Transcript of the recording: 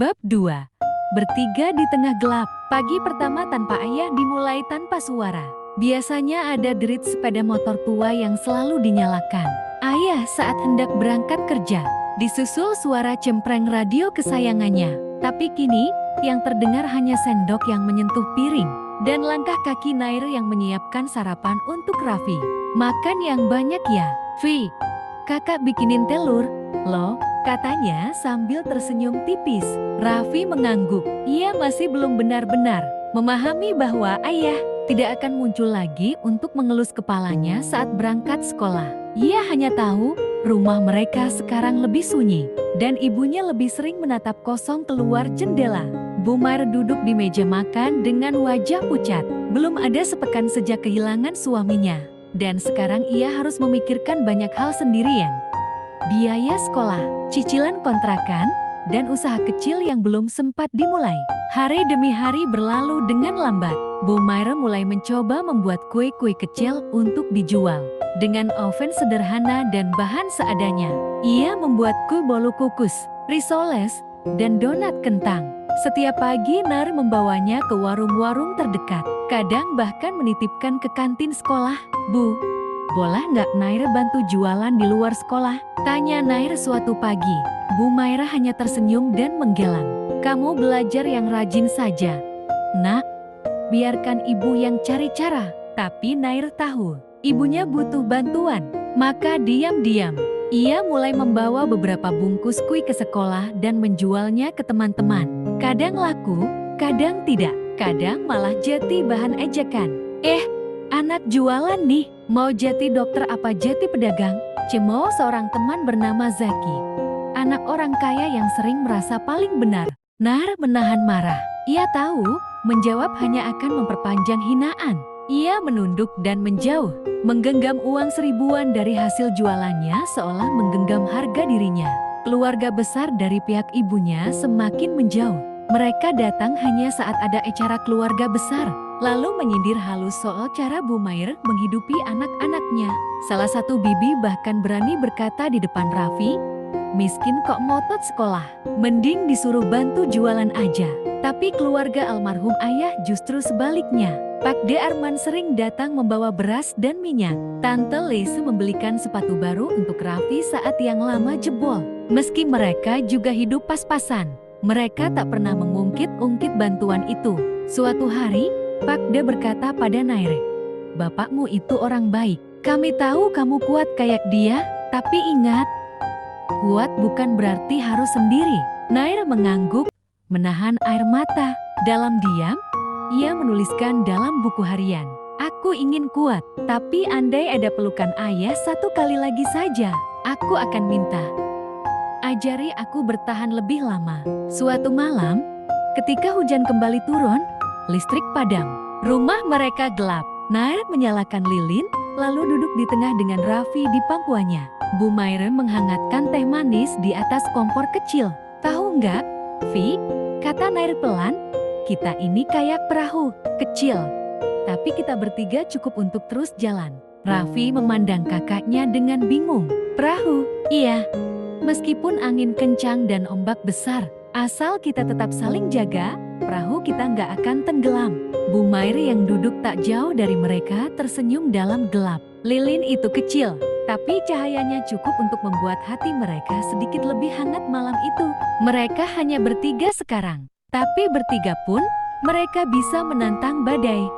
Bab 2. Bertiga di tengah gelap. Pagi pertama tanpa ayah dimulai tanpa suara. Biasanya ada derit sepeda motor tua yang selalu dinyalakan ayah saat hendak berangkat kerja. Disusul suara cempreng radio kesayangannya. Tapi kini, yang terdengar hanya sendok yang menyentuh piring dan langkah kaki Nair yang menyiapkan sarapan untuk Raffi. Makan yang banyak ya, Vi. Kakak bikinin telur, loh, katanya sambil tersenyum tipis. Raffi mengangguk. Ia masih belum benar-benar memahami bahwa ayah tidak akan muncul lagi untuk mengelus kepalanya saat berangkat sekolah. Ia hanya tahu rumah mereka sekarang lebih sunyi dan ibunya lebih sering menatap kosong keluar jendela. Bumair duduk di meja makan dengan wajah pucat. Belum ada sepekan sejak kehilangan suaminya. Dan sekarang ia harus memikirkan banyak hal sendirian. Biaya sekolah, cicilan kontrakan, dan usaha kecil yang belum sempat dimulai. Hari demi hari berlalu dengan lambat. Bumair mulai mencoba membuat kue-kue kecil untuk dijual. Dengan oven sederhana dan bahan seadanya, ia membuat kue bolu kukus, risoles, dan donat kentang. Setiap pagi Nair membawanya ke warung-warung terdekat. Kadang bahkan menitipkan ke kantin sekolah. Bu, boleh nggak Nair bantu jualan di luar sekolah? Tanya Nair suatu pagi. Bumair hanya tersenyum dan menggeleng. Kamu belajar yang rajin saja, Nak. Biarkan ibu yang cari cara. Tapi Nair tahu, ibunya butuh bantuan. Maka diam-diam, ia mulai membawa beberapa bungkus kue ke sekolah dan menjualnya ke teman-teman. Kadang laku, kadang tidak. Kadang malah jadi bahan ejekan. Anak jualan nih, mau jadi dokter apa jadi pedagang? Cemo seorang teman bernama Zaki. Anak orang kaya yang sering merasa paling benar. Nair menahan marah. Ia tahu, menjawab hanya akan memperpanjang hinaan. Ia menunduk dan menjauh, menggenggam uang seribuan dari hasil jualannya seolah menggenggam harga dirinya. Keluarga besar dari pihak ibunya semakin menjauh. Mereka datang hanya saat ada acara keluarga besar, lalu menyindir halus soal cara Bumair menghidupi anak-anaknya. Salah satu bibi bahkan berani berkata di depan Raffi, miskin kok motot sekolah, mending disuruh bantu jualan aja. Tapi keluarga almarhum ayah justru sebaliknya. Pak De Arman sering datang membawa beras dan minyak. Tante Lise membelikan sepatu baru untuk Raffi saat yang lama jebol. Meski mereka juga hidup pas-pasan, mereka tak pernah mengungkit-ungkit bantuan itu. Suatu hari, Pak De berkata pada Nair, bapakmu itu orang baik. Kami tahu kamu kuat kayak dia, tapi ingat, kuat bukan berarti harus sendiri. Nair mengangguk, menahan air mata. Dalam diam, ia menuliskan dalam buku harian, aku ingin kuat, tapi andai ada pelukan ayah satu kali lagi saja, aku akan minta. Ajari aku bertahan lebih lama. Suatu malam, ketika hujan kembali turun, listrik padam. Rumah mereka gelap. Nair menyalakan lilin, lalu duduk di tengah dengan Raffi di pangkuannya. Bumair menghangatkan teh manis di atas kompor kecil. Tahu nggak, Vi? Kata Nair pelan, kita ini kayak perahu, kecil. Tapi kita bertiga cukup untuk terus jalan. Raffi memandang kakaknya dengan bingung. Perahu? Iya. Meskipun angin kencang dan ombak besar, asal kita tetap saling jaga, perahu kita nggak akan tenggelam. Bumair yang duduk tak jauh dari mereka tersenyum dalam gelap. Lilin itu kecil, tapi cahayanya cukup untuk membuat hati mereka sedikit lebih hangat malam itu. Mereka hanya bertiga sekarang, tapi bertiga pun mereka bisa menantang badai.